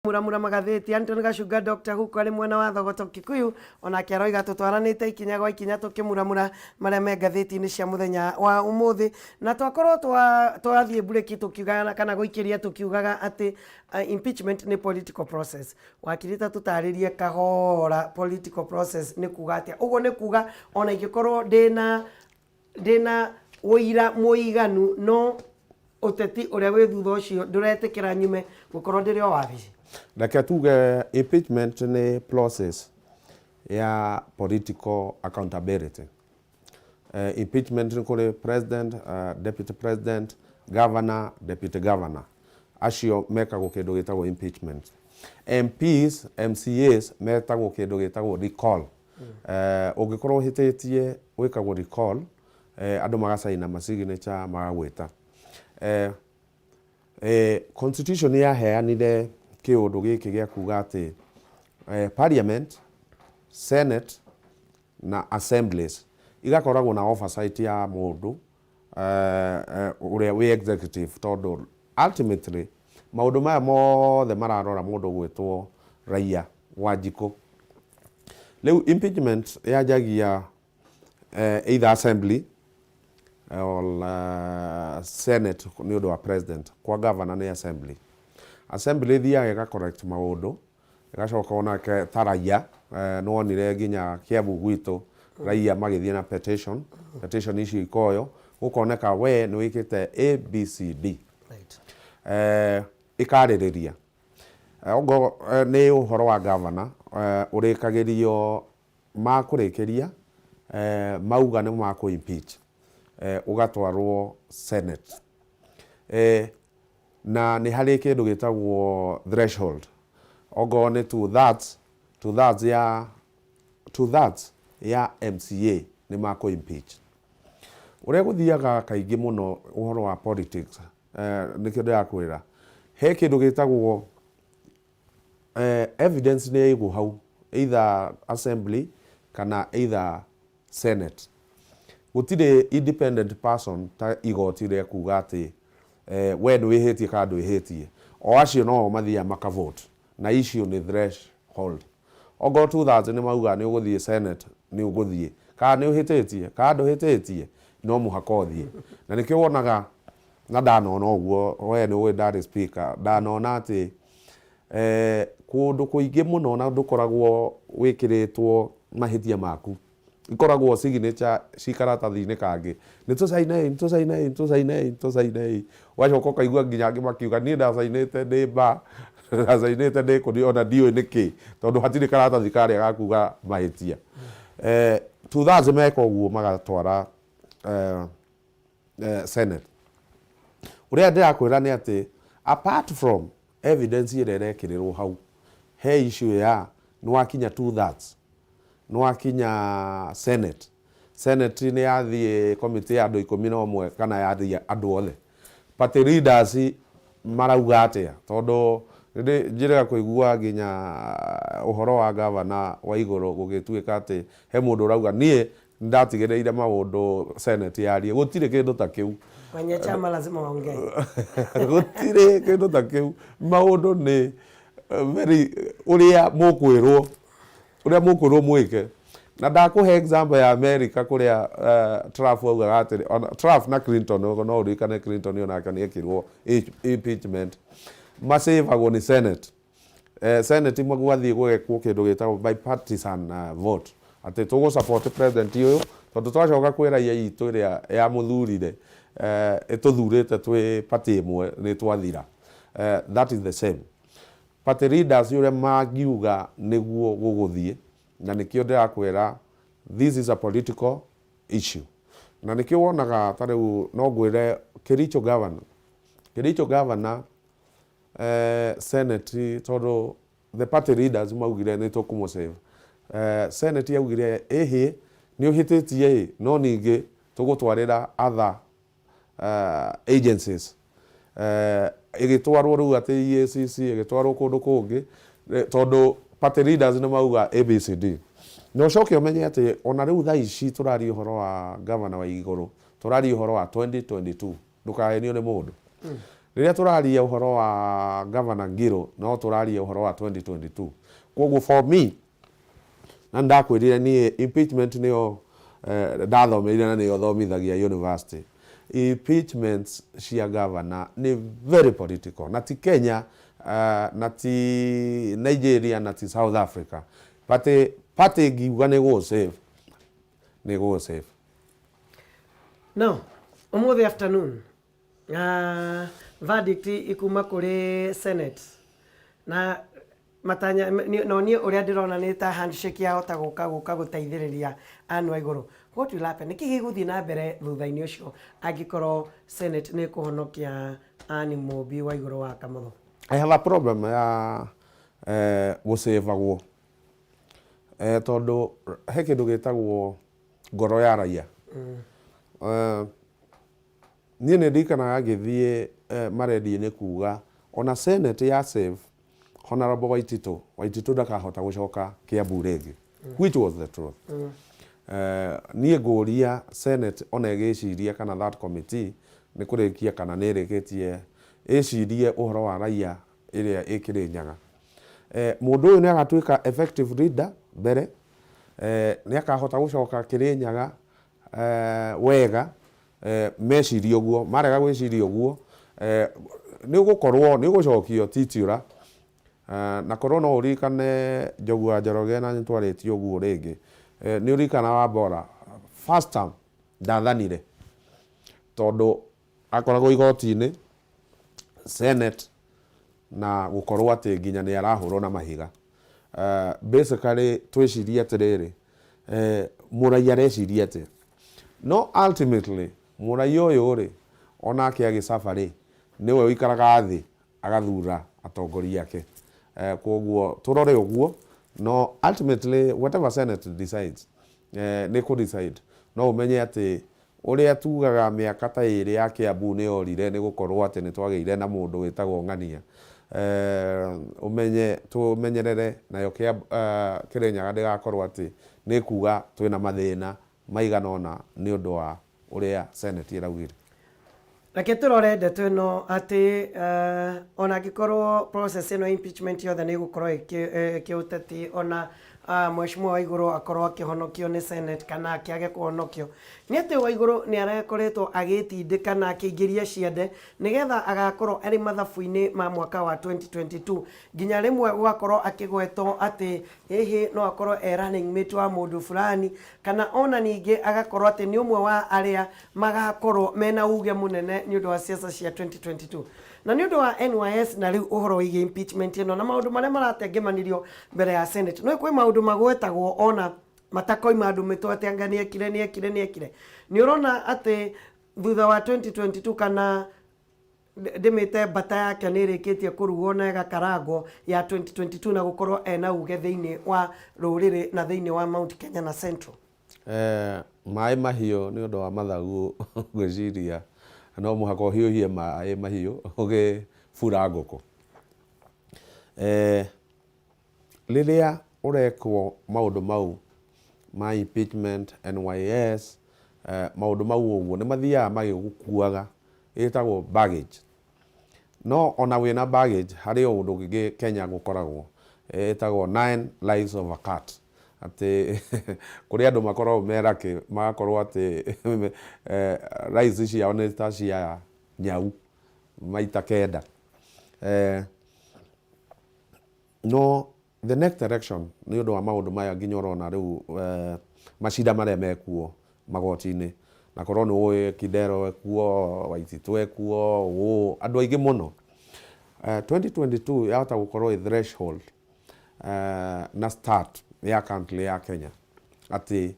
muramura magatheti Antony Gacunga Dr. Huko ari mwena wa Thogoto Kikuyu ona kiaroiga tutwaranite ikinya gwa ikinya tukimuramura maria me ngatheti-ini cia muthenya wa umuthi na twakorwo twathie bureki tukiugaga kana guikiria tukiugaga ati impeachment ni political process wakirita tutaririe kahora political process ni kuga atia ugo ni kuga ona igikorwo ndina uira muiganu no uteti uria wi thutha ucio nduretikira nyume gukorwo ndiri o wabici. Reke tuge impeachment ni process ya political accountability. Impeachment ni kuri president, deputy president, governor, deputy governor. Acio mekagwo kindu gitagwo impeachment. MPs, MCAs metagwo kindu gitagwo recall. Ungikorwo uhititie wikagwo recall, andu magacaina masignature magagwita. Constitution ya heanire kiundu giki gia kuga ati parliament, senate na assemblies igakoragwo na oversight ya mundu uria we executive tondu ultimately maundu maya mothe mararora mundu gwitwo raia Wanjiku. Leu impeachment yajagia either assembly or senate ni undu wa president, kwa governor ni assembly. Assembly thiaga ga correct maundu igacoka ona ke taraia no onire ginya Kiambu gwitu raia magithie na petition ici ikoyo gukoneka we ni wikite ABCD right ikaririria ogo ni uhoro wa governor urikagirio makurikiria mauga ni maku impeach ugatwarwo senate na ni hari kindu gitagwo threshold ogo ni to that ya MCA ni mako impeach uria guthiaga kaingi muno uhoro wa politics ni kindu ya kwira he kindu gitagwo evidence ni igu hau either assembly kana either senate gutire independent person ta igoti ria kuga ati we ndu ihitie ka ndu ihitie o acio no mathia makavote na icio ni threshold ogo 2000 ni mauga ni uguthie senate ni uguthie ka ni uhititie ka ndu hititie no muhaka uthie na nikio wonaga na danona oguo we ni we ndari speaker danona ati kundu kuingi muno na ndukoragwo wikiritwo mahitia maku ikoragwo signature cikaratathi-ini kangi nitusainei wacoka ukaigua nginya angi makiuga ni ndasainite ndi ba ndasainite ndi kuni ona ndiu niki tondu hatiri karatathi karia gakuga mahitia 2000 meka uguo magatwara senate uria ndirakwira ni ati apart from evidence ire irekirirwo hau he issue ya ni wakinya 2/3 no akinya senate ni yathie committee ya andu 11 kana yathie andu othe party leaders marauga atia tondu njiraga kuigua nginya uhoro wa governor wa iguru gugituika ati he mundu urauga nie ndatigireire maundu senate yarie gutire kindu ta kiu kwenye chama lazima waongee gutire kindu ta kiu maundu ni very uria mukwirwo mwike na ndakuhe example ya America kuria Trump auga atiri Trump na Clinton no urikane Clinton ona kana ekirwo impeachment masavagwo ni senate senate imwe gwethie kindu gitagwo bipartisan vote ati tugu support president uyu tondu twacoka kwira ya itu iria ya muthurire ituthurite twi party imwe ni twathira that is the same party leaders yure magiuga niguo guguthie na nikio ndirakwira this is a political issue na nikio wonaga tariu no gwire Kericho governor senate todo the party leaders maugire ni tukumusave senate yaugire ehe ni uhititie no ningi tugutwarira other agencies igitwarwo riu ati EACC igitwarwo kundu kungi tondu party leaders ni mauga ABCD no coke umenye ati ona riu tha ici turari uhoro wa governor wa iguru turari uhoro wa 2022 ndukahenio ni mundu riria turaria uhoro wa Governor Ngiro no turaria uhoro wa 2022 koguo for me na ndakwirire ni impeachment niyo ndathomeire na niyo thomithagia university. Impeachments cia governor ni very political, na ti Kenya, na ti Nigeria, na ti South Africa. Party ngiuga ni go save, ni go save. Now, umuthi afternoon, verdict ikuma kuri Senate na matanya no ni uria ndirona ni ta handshake ya hota guka guteithiriria Anne Waiguru. What will happen? Niki giguthi na mbere thutha-ini ucio angikorwo Senate ni kuhonokia Anne Mumbi Waiguru wa Kamuthu? I have a problem ya gusavagwo tondu he kindu gitagwo ngoro ya raia. Niĩ nĩ ndirikanaga ngĩthiĩ marendi-inĩ kuga ona Senate ya save Honorable Waititu ndakahota gucoka Kiambu rĩngĩ, which was the truth. Niĩ ngũria Senate ona ĩgĩciria kana that committee nĩ kũrĩkia kana nĩ ĩrĩkĩtie ĩcirie ũhoro wa raia ĩrĩa ĩkĩrĩnyaga. Mũndũ ũyũ nĩ agatuĩka effective leader mbere, nĩ akahota gucoka Kĩrĩnyaga wega, meciria ũguo, marega gwĩciria ũguo, nĩ ũgũcokio titiũra. Na korwo no ũririkane Njogu wa Njoroge na nĩtwarĩtio ũguo rĩngĩ, nĩ ũririkana Wambora first time ndathanire tondũ akoragwo igoti-inĩ, Senate, na gukorwo atĩ nginya nĩ arahũrwo na mahiga. Basically twĩciria atĩrĩrĩ, mũraia areciria atĩ no ultimately mũraia ũyũ rĩ onake agĩcaba rĩ nĩwe ũikaraga thĩ agathura atongoria ake. Koguo turore ũguo, no ultimately whatever Senate decides nĩ kũ decide, no ũmenye atĩ ũrĩa tugaga mĩaka ta ĩrĩ ya Kiambu nĩ yorire nĩ gũkorwo atĩ nĩ twagĩire na mũndũ wĩtagwo Ng'ania. Ũmenye tũmenyerere nayo Kĩrĩnyaga ndĩgakorwo atĩ nĩ kuga twĩna mathĩna maigana ona nĩ ũndũ wa ũrĩa Senate ĩraugire. Reke turore ndeto ĩno atĩ ona angĩkorwo process ĩno impeachment yothe nĩ ĩgũkorwo ĩkĩũteti ona Mheshimiwa Waiguru akorwo akĩhonokio nĩ Senate kana akĩage kũhonokio, nĩ atĩ Waiguru nĩ arakoretwo agĩtindĩka na akĩingĩria ciande nĩgetha agakorwo arĩ mathabu-inĩ ma mwaka wa 2022, nginya rĩmwe gũgakorwo akĩgwetwo atĩ hihi no akorwo running mate wa mũndũ fulani, kana ona ningĩ agakorwo atĩ nĩ ũmwe wa arĩa magakorwo mena uge mũnene nĩ ũndũ wa siasa cia 2022. Na nĩ ũndũ wa NYS na rĩu ũhoro wĩgiĩ impeachment ĩno na maũndũ marĩa maratengemanirio mbere ya Senate, no kwĩ maũndũ magwetagwo ona matakoima andũ mĩtwete anga nĩ ekire. Nĩ ũrona atĩ thutha wa 2022 kana ndĩmĩte mbata yake nĩ ĩrĩkĩtie kũrugwo na ĩgakarangwo ya 2022 na gũkorwo ena uge thĩinĩ wa rũrĩrĩ na thĩinĩ wa Mount Kenya na Central. Maĩ mahiũ nĩ ũndũ wa mathagu gwĩciria no mũhaka ũhiũhie maĩ mahiũ ũgĩbura ngũkũ. Rĩrĩa ũrekwo maũndũ mau ma impeachment, NYS, maũndũ mau ũguo nĩ mathiaga magĩgũkuaga, ĩtagwo baggage. No ona wĩna baggage harĩ o ũndũ ũngĩ Kenya gũkoragwo ĩtagwo 9 lives of a cat, atĩ kũrĩ andũ makoragwo merake magakorwo atĩ rights ciao nĩ ta cia nyau maita kenda. No the next election nĩ ũndũ wa maũndũ maya nginya ũrona rĩu macira marĩa mekuo magoti-inĩ, na korwo nĩ ũĩ Kidero ekuo, Waititu ekuo, andũ aingĩ mũno. 2022 yahota gũkorwo threshold na start ya country ya Kenya atĩ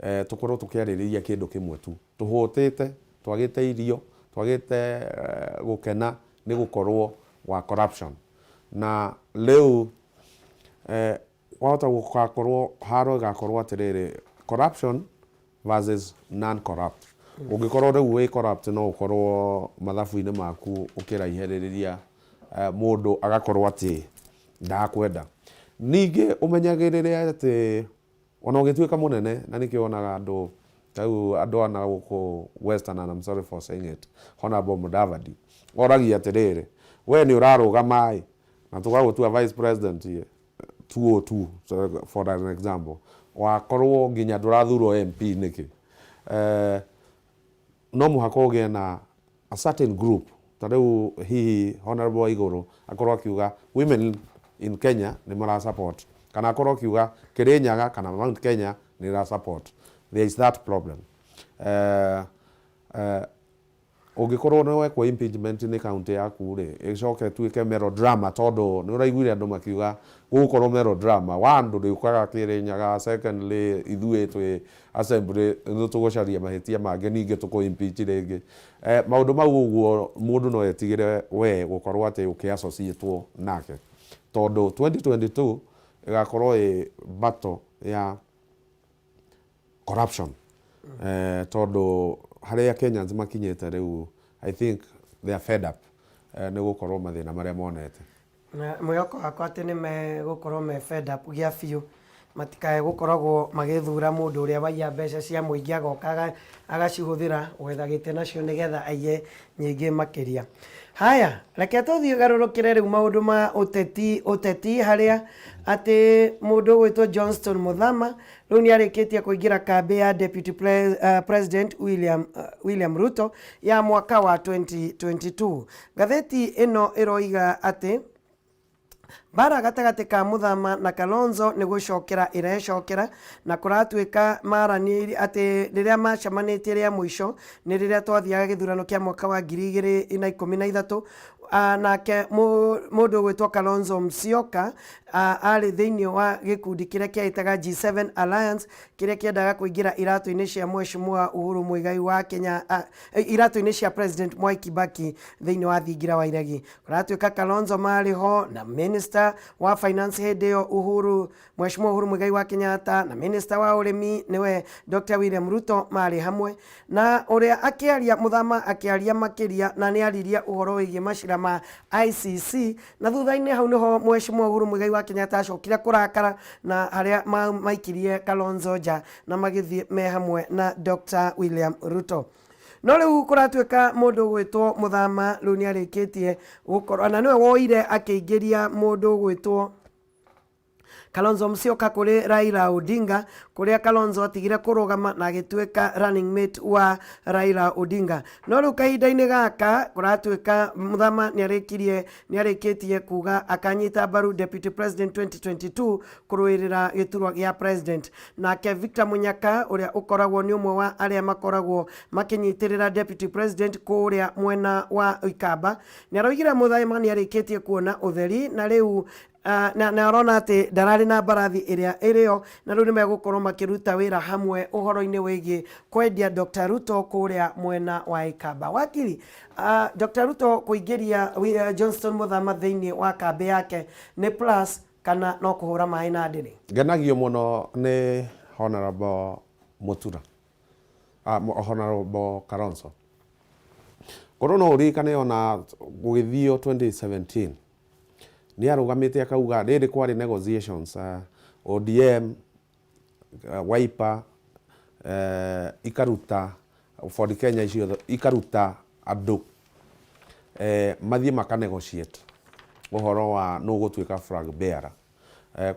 tũkorwo tũkĩarĩrĩria kĩndũ kĩmwe tu, tũhũtĩte, twagĩte irio, twagĩte gũkena nĩ gũkorwo wa corruption. Na rĩu wahota gũgakorwo haro ĩgakorwo atĩrĩrĩ corruption versus non-corrupt. Ũngĩkorwo rĩu wĩ corrupt no ũkorwo mathabu-inĩ maku ũkĩraihĩrĩria mũndũ agakorwo atĩ ndakwenda. Ningĩ ũmenyagĩrĩre atĩ ona ũgĩtuĩka mũnene, na nĩkĩo onaga andũ ana gũkũ Western, and I'm sorry for saying it, Honorable Mudavadi oragia atiriri we ni urarugama na tugagutua vice president 202 for an example wakorwo nginya ndurathurwo MP niki no muhaka ugie na a certain group tariu hihi Honorable Iguru akorwo akiuga women in Kenya ni mara support kana akorwo akiuga Kirinyaga kana Mount Kenya ni ra support. There is that problem. Ungikorwo no wekwo impeachment ni county yaku ri icoke tuike melodrama tondu ni uraiguire andu makiuga gukorwo melodrama wandu riukaga Kirinyaga secondly ithue twi assembly no tugocaria mahitia mange ninge tuko impeach ringi maundu mau uguo mundu no etigire we gukorwo ati ukiassociate nake tondu 2022 igakorwo battle ya corruption tondu haria Kenyans makinyete riu I think they are fed up ni gukorwo mathina maria monete na mwiyoko wakwa ati ni gukorwo me fed up gia biu matikae gukoragwo magithura mundu uria waiya mbeca cia muingi agoka agacihuthira gwetha gite nacio nigetha aiye nyingi makiria. Haya, reke tuthie garurukire riu maundu ma uteti haria ati mundu gwitwo Johnston Muthama riu ni arikitie kuingira kambi ya Deputy President William Ruto ya mwaka wa 2022. Gatheti ino iroiga ati bara gatagati ka Muthama na Kalonzo ni gucokera irecokera na kuratuika marani ati riria macamanitie ria mwisho ni riria twathiaga githurano kia mwaka wa 2013 nake mundu gwitwo Kalonzo Musyoka ari thiini wa gikundi kiria kiaitaga G7 Alliance kiria kiendaga kuingira iratu-ini cia Mheshimiwa Uhuru Muigai wa Kenya iratu-ini cia President Mwai Kibaki thiini wa thingira wa iregi. Kuratuika Kalonzo mariho na Minister wa Finance Hedeo Mheshimiwa Uhuru Muigai wa Kenyatta na Minister wa Urimi niwe Dr. William Ruto mari hamwe na uria akiaria Muthama akiaria makiria na ni ariria uhoro wigie macira ma ICC na thutha-ini hau niho Mheshimiwa Uhuru Muigai wa Kenyatta acokire kurakara na haria maikirie Kalonzo nja na magithie me hamwe na Dr. William Ruto. No riu kuratuika mundu gwitwo Muthama riu ni arikitie gukorwo na niwe woire akiingiria mundu gwitwo Kalonzo Musyoka kuri Raila Odinga kuria Kalonzo atigire kurugama na agituika running mate wa Raila Odinga. No riu kahinda-ini gaka kuratuika Muthama ni arikitie kuga akanyita baru Deputy President 2022 kuruirira giturwa gia president nake Victor Munyaka uria ukoragwo ni umwe wa aria makoragwo makinyitirira Deputy President kuria mwena wa Ikamba ni aroigire Muthama ni arikitie kuona utheri na riu na arona ati ndarari na barathi iria irio na riu ni megukorwo makiruta wira hamwe uhoro-ini wigie kwendia Dr. Ruto kuria mwena wa Ikamba. Wakili Dr. Ruto kuingiria Johnston Muthama thiini wa kambi yake ni plus kana no kuhura mai na ndiri? Ngenagio muno ni Honorable Mutura Honorable Kalonzo korwo no urikane ona gugithio 2017 ni arugamite akauga riri kwari negotiations ODM Wiper ikaruta for Kenya icio ikaruta andu mathie maka negotiate uhoro wa no gutuika flag bearer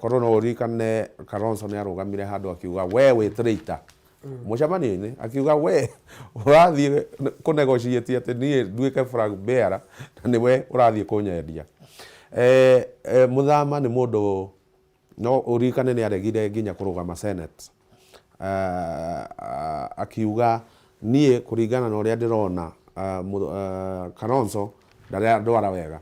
korwo no urikane Kalonzo ni arugamire handu akiuga we wi traitor mucamani-ini akiuga we urathie ku negotiate ati nie nduike flag bearer na niwe urathie kunyendia. Muthama ni mundu no urikane ni aregire nginya kurugama Senate akiuga nie kuringana na uria ndirona Kalonzo ndwara wega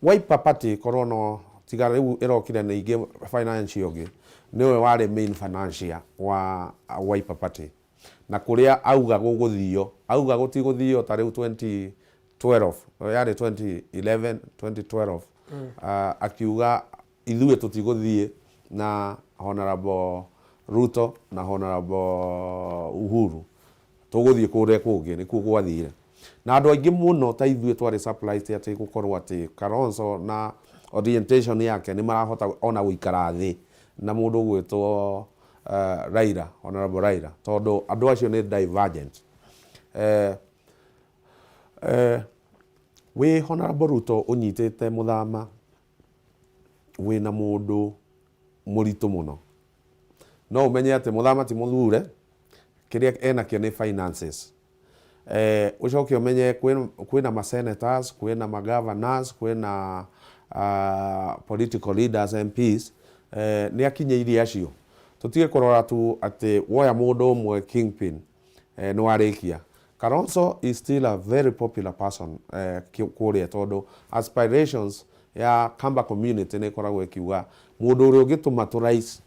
Wiper Party korono tiga riu irokire ni ingi financial ungi niwe wari main financial wa Wiper Party na kuria auga guguthio auga gutiguthio ta riu 2012 yari 2011 2012 akiuga ithue tutiguthie na Honorable Ruto na Honorable Uhuru tuguthie kuria kungi ni ku gwathire na andu aingi muno ta ithue twari surprised ati gukorwo ati Kalonzo na orientation yake ni marahota ona guikara thi na mundu gwitwo Raila Honorable Raila tondu andu acio ni divergent we Honorable Ruto unyitite muthama wina mundu muritu muno no umenye ati muthama ti muthure kiria ena kio ni finances ucoke umenye kwina ma senators kwina ma governors kwina political leaders MPs ni akinyeirie acio tutige kurora tu ati woya mundu umwe kingpin ni warikia. Kalonzo is still a very popular person kuria tondu aspirations ya Kamba community ni koragwo ikiuga mundu uri ungituma tu rais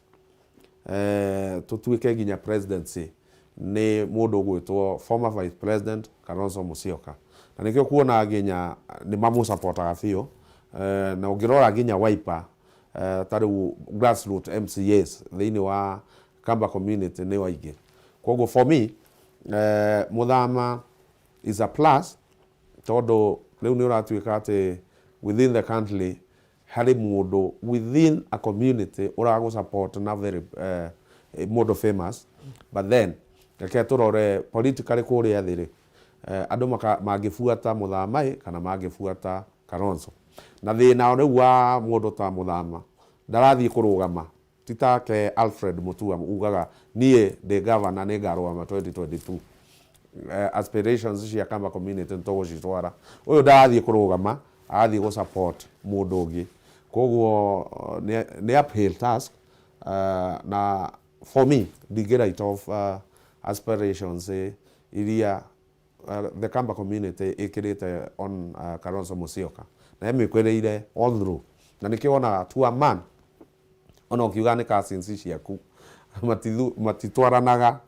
tutuike ginya presidency ni mundu gwitwo former vice president Kalonzo Musyoka na nikio kuona ginya ni mamu supportaga fio na ungirora ginya Wiper tariu grassroots MCAs thiini wa Kamba community ni waige. Koguo for me muthama is a plus tondu riu ni uratuika ati within the country hari mundu within a community urago support na very mundu famous but then reke turore politically kuria thiri andu magifuata muthama kana magifuata Kalonzo na thina riu wa mundu ta muthama ndarathii kurugama titake Alfred Mutua ugaga nie the governor ni ngarugama 2022 aspirations cia Kamba community ntogo citwara uyu ndarathii kurugama athii go support mundu ungi koguo ni uphill task na for me the get of aspirations iria the Kamba community ikirite on Kalonzo Musyoka na emikwereire all through na nikiona to a man ona ukiuga ni cousins ciaku matitwaranaga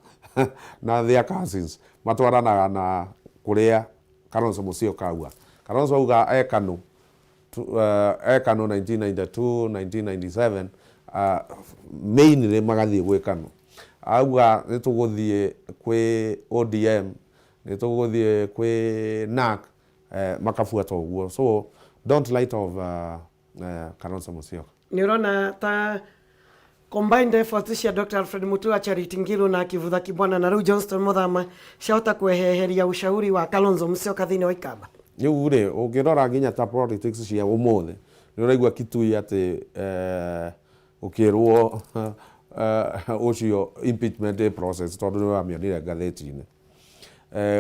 na their cousins matwaranaga na kuria Kalonzo Musyoka auga. Kalonzo auga ekanu 1992 1997 mainly magathie gwikanu auga nituguthie kwi ODM nituguthie kwi NARC makafuata uguo so don't light of Kalonzo Musyoka. Nirona ta combined efforts cia Dr. Alfred Mutua, Charity Ngilu na Kivutha Kibwana na riu Johnston Muthama ciahota kweheheria ushauri wa Kalonzo Musyoka thiini wa Ikamba. Riu ri ungirora nginya ta politics cia umuthi ni uraigua Kitui ati ukirwo ucio impeachment process tondu ni wamionire ngatheti-ini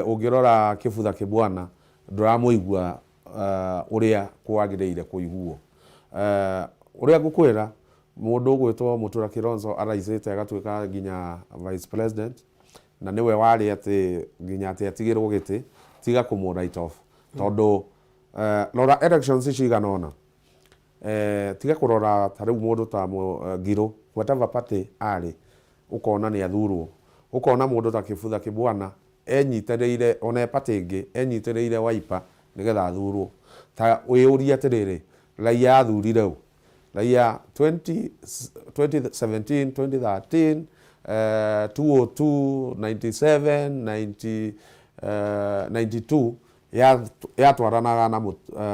ungirora Kivutha Kibwana nduramuigua uria kwagiriire kuiguo uria ngukwira mundu gwitwo Mutura Kilonzo araizite agatuika ginya vice president na niwe wari ati ginya ati atigirwo giti tiga kumu right off tondu rora elections ciganona tiga kurora tariu mundu ta Ngilu whatever party ari ukona ni athurwo ukona mundu ta Kivutha Kibwana enyitereire ona party ingi enyitereire Wiper nigetha athurwo ta uyuria atiriri raia athurire u raia 2017 2013 202 97 92 yatwaranaga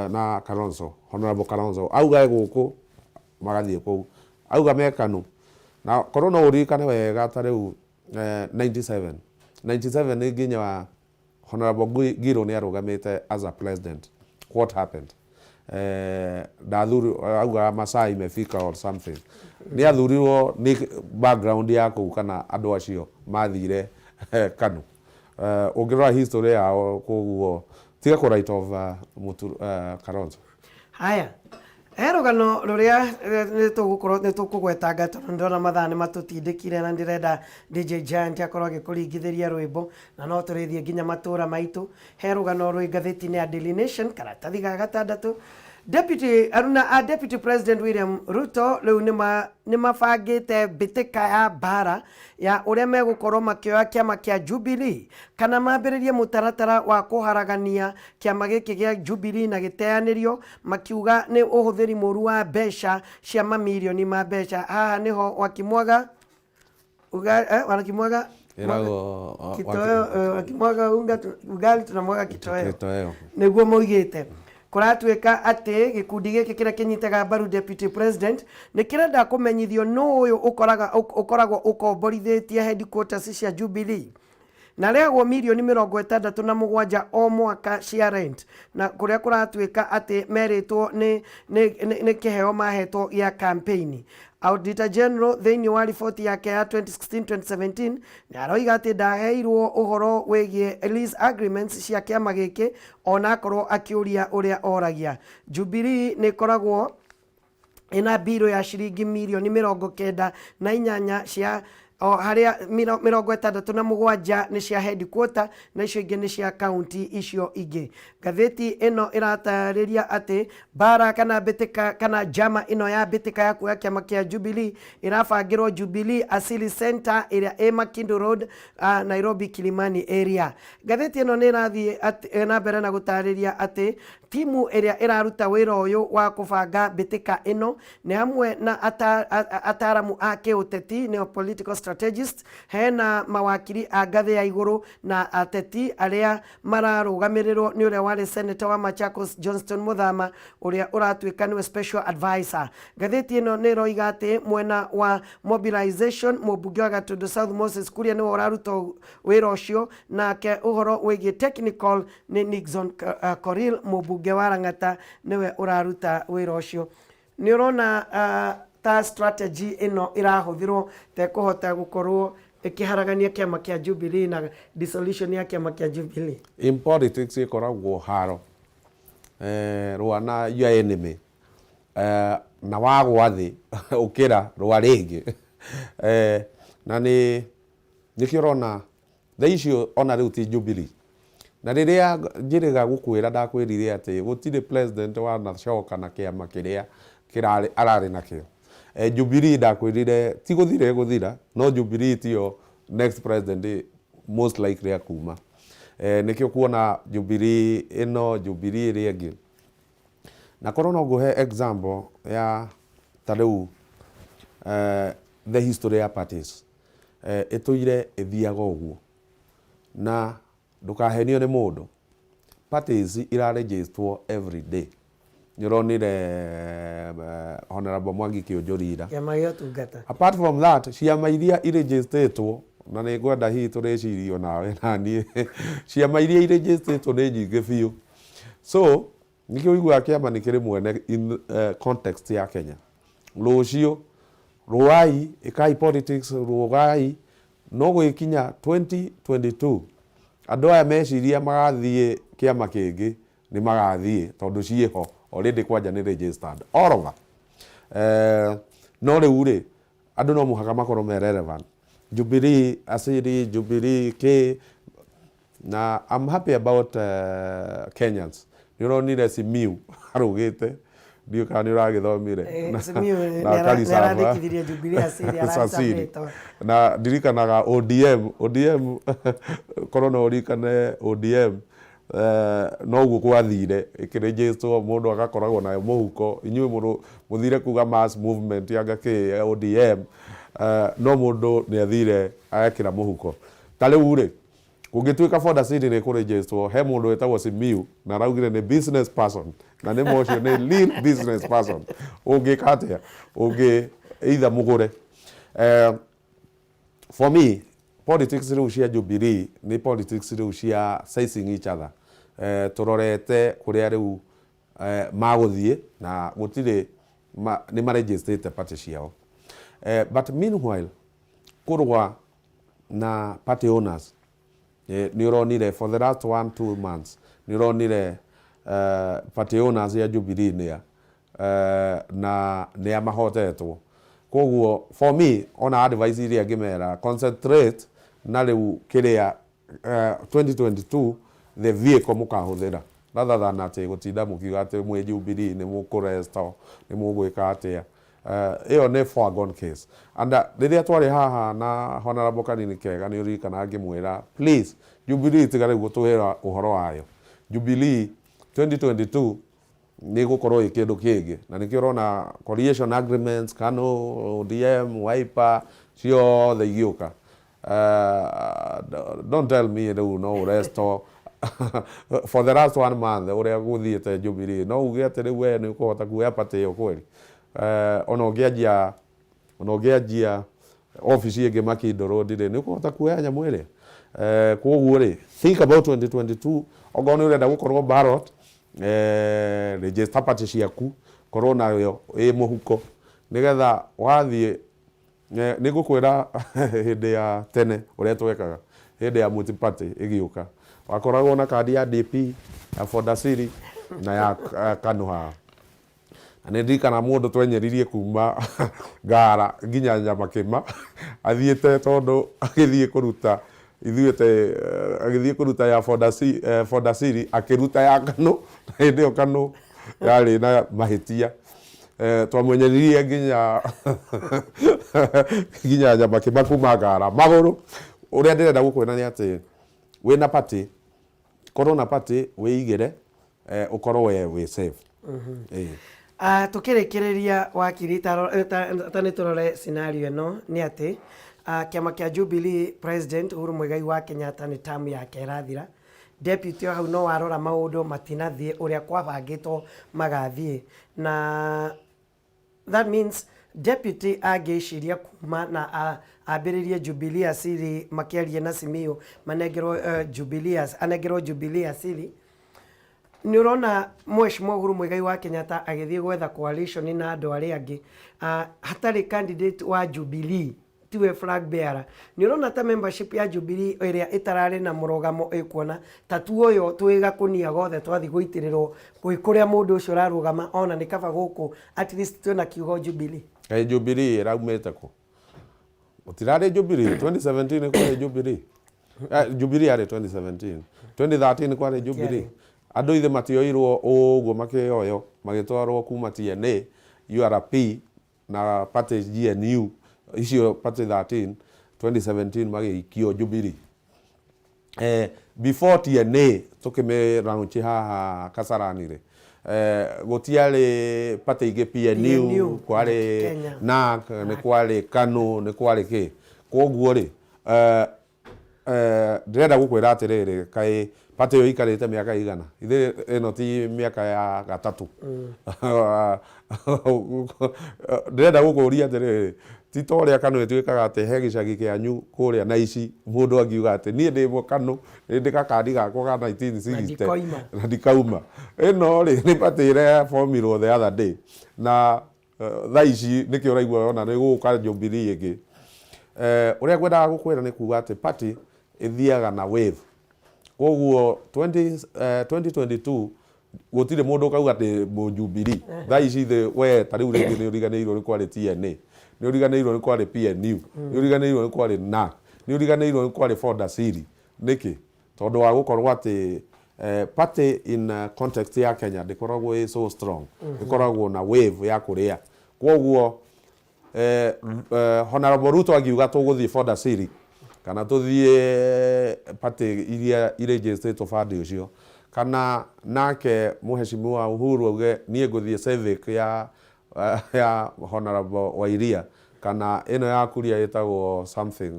na Kalonzo Honorable Kalonzo auga guku magathie kou auga mekanu na korona urikane wega tariu 97 ni ginya Honorable Ngilu ni arugamite as a president. What happened? Dathuru auga Masai imefika or something. Ni athurirwo ni background yako kana andu acio mathire kanu. Ungirora history yao koguo tiga ku right of Kalonzo. Haya. Rugano ruria nitukugwetanga tondu ndona mathani matutindikire na ndirenda DJ Giant akorwo agikuringithiria rwimbo na no turithie nginya matura maitu he rugano rwi ngatheti-ini ya Daily Nation karatathi ga gatandatu Deputy President William Ruto riu ni mabangite bitika ya bara ya uria megukorwo makioya kiama kia Jubilee kana mambiririe mutaratara wa kuharagania kiama giki gia Jubilee na giteanirio makiuga ni uhuthiri muru wa mbeca cia mamilioni ma mbeca. Haha niho wakimwaga wanakimwaga wakimwaga ugali tunamwaga kitoweo niguo moigite kuratuika ati gikundi giki kira kinyitaga mbaru Deputy President ni kirenda kumenyithio no uyu ukoragwo ukomborithitie headquarters cia Jubilee na rĩagwo mirioni 67 o mwaka cia rent, na kuria kuratuika ati meritwo ni kiheo mahetwo gĩa campaign. Auditor General thĩinĩ wa riboti yake ya 2016-2017 nĩ aroiga atĩ ndaheirwo ũhoro wĩgiĩ lease agreements cia kĩama gĩkĩ ona akorwo akĩũria ũrĩa oragia. Jubilee nĩ ĩkoragwo ina biro ya ciringi mirioni 98 cia o haria 67 ni cia headquarter na icio ingĩ ni cia county icio ingĩ. Ngathĩti ĩno ĩratariria ati bara kana bitika kana jama ĩno ya bitika ya kuoya kĩama kĩa Jubilee ĩrabangĩrwo Jubilee Asili Center ĩrĩa ĩ Makindu Road, Nairobi Kilimani area. Ngathĩti ĩno nĩ ĩrathiĩ na mbere na gũtarĩria ati timu ĩrĩa ĩraruta wĩra ũyũ wa kũbanga bitika ĩno nĩ hamwe na ataramu a kĩũteti, neo political strategist, hena mawakiri a ngathĩ ya igũrũ na ateti arĩa mararũgamĩrĩrwo nĩ ũrĩa warĩ senator wa Machakos Johnston Muthama ũrĩa ũratuĩka nĩwe special advisor. Ngathĩti ĩno nĩ ĩroiga atĩ mwena wa mobilization mũmbunge wa Gatundu South Moses Kuria nĩwe ũraruta wĩra ũcio, nake ũhoro wĩgiĩ technical nĩ Nixon Koril mũmbunge wa Lang'ata nĩwe ũraruta wĩra ũcio. Nĩ ũrona ta strategy ĩno ĩrahũthĩrwo tekũhota gũkorwo ikiharagania kiama kia Jubilee na dissolution ya kiama kia Jubilee. In politics ikoragwo haro rwa na your enemy na wagwa thi ukira rwa ringi na ni kirona thaicio ona riu ti Jubilee na riria njiriga gukwira ndakwirire ati gutire president wa nacoka na kiama kiria kirari arari nakio. Jubilee ndakwirire ti guthira no Jubilee tio next president most likely akuma. Nikio kuona Jubilee ino Jubilee ria ingi na korona nguhe example ya tariu the history ya parties ituire ithiaga uguo na ndukahenio ni mundu. Parties iraregistrwo every day. Nyoronire Honorable Mwangi Kĩũnjũrira. Apart from that, ciama iria iregistrĩtwo na nĩ ngwenda hihi tũrecirio nawe na niĩ ciama iria iregistrĩtwo nĩ nyingĩ biũ. So nikĩo ũiguaga kĩama nĩ kĩrĩ mwene in context ya Kenya. Rũciũ rũai ĩkai politics rũgai no gwĩkinya 2022 andũ aya meciria magathiĩ kĩama kĩngĩ nĩ magathiĩ tondũ ciĩho already kwanja ni registered all over. No rĩu rĩ andũ no mũhaka makorwo me relevant. Jubilee Asili, Jubilee K, na I'm happy about Kenyans. Nĩũronire Simiu arugĩte ndio kana nĩũragĩthomire na nĩarandĩkithirie Jubilee Asili na ndirikanaga ODM korona ũrikane ODM no guo kwathire ikiregistrwo mundu agakoragwo nayo muhuko inyuĩ muthire kuga mass movement yanga ke ODM no mundu ni athire agakira muhuko ta riu ri kungituika Ford City ni kuregistrwo he mundu wetagwo Simiu na araugire ni business person na ni motion ni lead business person ungikatia either mugure. For me politics riu cia Jubilee ni politics riu cia sizing each other. Turorete kuria riu maguthie na gutire ni maregistrate party ciao. But meanwhile kurwa na party owners ni uronire for the last 1-2 months ni uronire party owners ya Jubilee na ni amahotetwo. Koguo for me ona advice iria ngimera concentrate na riu kiria 2022 the vehicle mukahuthira rather than ati gutinda mukiuga ati mwe Jubilee ni mukuresta ni mugwika atia. Iyo ni foregone case. And riria twari haha na Honorable Kanini Kega ni urikana ngimwira please Jubilee tigare gutuhira uhoro wayo. Jubilee 2022 ni gukorwo ikindu kingi na nikio rona coalition agreements KANU ODM Wiper ciothe igioka. Don't tell me no resto for the last 1 month uria guthiete Jubilee no uge ati riu we ni kuhota kuoya party iyo kweli. Ona ungeanjia office ingi Makindu Road ni kuhota kuoya nyamu iria koguo ri think about 2022 ogo ni urenda gukorwo ballot register party ciaku korwo nayo muhuko nigetha wathie ni gukwira hindi ya tene uria twekaga hindi ya multi party igiuka wakoragwo na kadi ya DP ya Ford Asili na ya KANU haha na ndirikana mundu twenyeririe kuma Ngara nginya Nyamakima athiete tondu agithie kuruta ithuite agithie kuruta ya Ford Asili akiruta ya KANU hindi yo KANU yari na mahitia twamwenyeririe nginya Nyamakima kuma Ngara maguru uria ndirenda gukwena ni ati wina party corona party wiigire ukorwo we safe tukirikireria wakiri tani turore scenario ino ni ati kiama kia Jubilee President Uhuru Muigai wa Kenyatta ni term yake irathira deputy hau no warora maundu matinathie uria kwabangitwo magathie na that means deputy ageciria kuma na ambiririe Jubilee Asili makiaria na Simio manengerwo Jubilee Asili ni urona Mheshimiwa Uhuru Muigai wa Kenyatta agithie gwetha coalition na andu aria angi hatari candidate wa Jubilee tiwe flag bearer ni urona ta membership ya Jubilee iria itarari na murogamo ikuona tatu uyo twiga kunia gothe twathi guitirirwo kuria mundu ucio rarugama ona ni kaba guku at least twina kiugo Jubilee Jubilee raumete ku utirari Jubilee 2017 kwa Jubilee Jubilee ari 2017 2013 kwa Jubilee andu ithe matioirwo uguo makioyo magitwarwo kuma TNA URP na party GNU icio party 13 2017 magikio Jubilee before TNA tukime raunchi haha Kasarani ri gutiari party ingi PNU kwari NAK ni kwari KANU ni kwari ki koguo ri ndirenda gukwira atiriri kai party yo ikarite miaka igana ithe ino ti miaka ya gatatu ndirenda gukuria atiriri ti toria KANU itwikaga ati he gicagi kianyu kuria na ici mundu angiuga ati nie ndimo KANU ndika kandi gakwa ga 1960 na ndikauma ino ri ni party ire formula the other day na tha ici nikio raigua ona ni guka Jubilee ingi uria ngwendaga gukwira ni kuga ati party ithiaga na wave koguo 2022 gutire mundu kauga ati mu Jubilee tha ici the we tariu ringi ni uriganiirwo ni kwari TNA ni uriganiirwo ni kwari PNU ni uriganiirwo ni kwari NAK ni uriganiirwo ni kwari Ford Asili niki tondu wa gukorwo ati party in context ya Kenya ndikoragwo so strong ndikoragwo na wave ya kuria koguo Honorable Ruto agiuga tuguthie Ford Asili kana tuthie party iria registered fund ucio kana nake Mheshimiwa Uhuru auge nie nguthie civic ya Honorable Wairia kana ino ya kuria itagwo something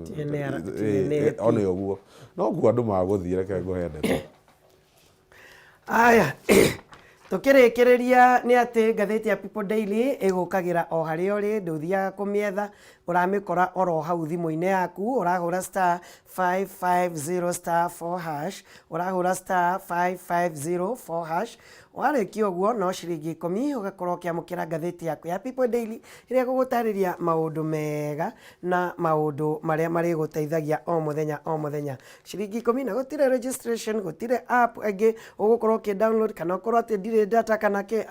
one yoguo no guo andu maguthie reke nguhende aya tukirikireria ni ati ngatheti ya People Daily igukagira o hari ori nduthia kumietha uramikora oro hau thimu-ini yaku urahura *550*4# urahura *550*4# wariki uguo no ciringi 10 ugakorwo kiamukira ngatheti yaku ya People Daily iria gugutariria maundu mega na maundu maria mari guteithagia o muthenya ciringi 10 na gutire registration gutire app ege ugukorwo ki download kana ukorwo ati ndire data kana ke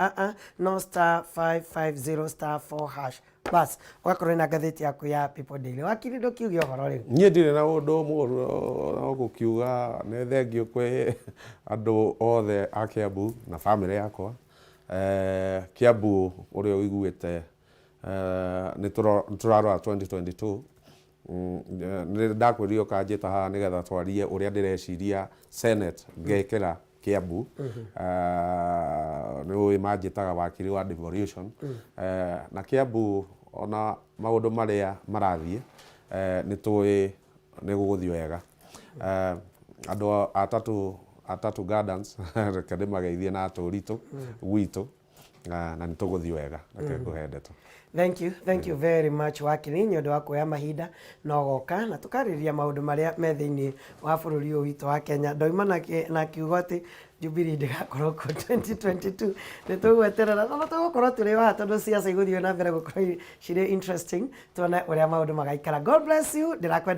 no *550*4# bas ugakorwo na ngatheti yaku ya People Daily wakiri ndukiuge uhoro riu nie ndire na undu muru no gukiuga ne thengio kwe andu othe a Kiambu na family yakwa Kiambu uria uiguite ni turarora 2022 ni ndakwirio kanjita haha nigetha twarie uria ndireciria Senate ngekira Kiambu ni manjitaga wakiri wa devolution na Kiambu ona maundu maria marathie ni tui ni guguthio wega andu atatu gardens reke ndimageithie na aturitu gwitu na nä tå gå thiä wega reke ngå he ndeto. Thank you very much Wakiri nĩ ũndũ wa kuoya mahinda na ũgoka na tũkarĩrĩria maũndũ marĩa me thĩinĩ wa bũrũri ũyũ witũ wa Kenya. Ndoima na kiugo atĩ Jubilee ndĩgakorwo kuo 2022 nĩ tũgweterera na tũgũkorwo tũrĩ wa tondũ ciaca igũthiĩ na mbere gũkorwo cirĩ interesting tuone ũrĩa maũndũ magaikara. God bless you. Ndĩrakwenda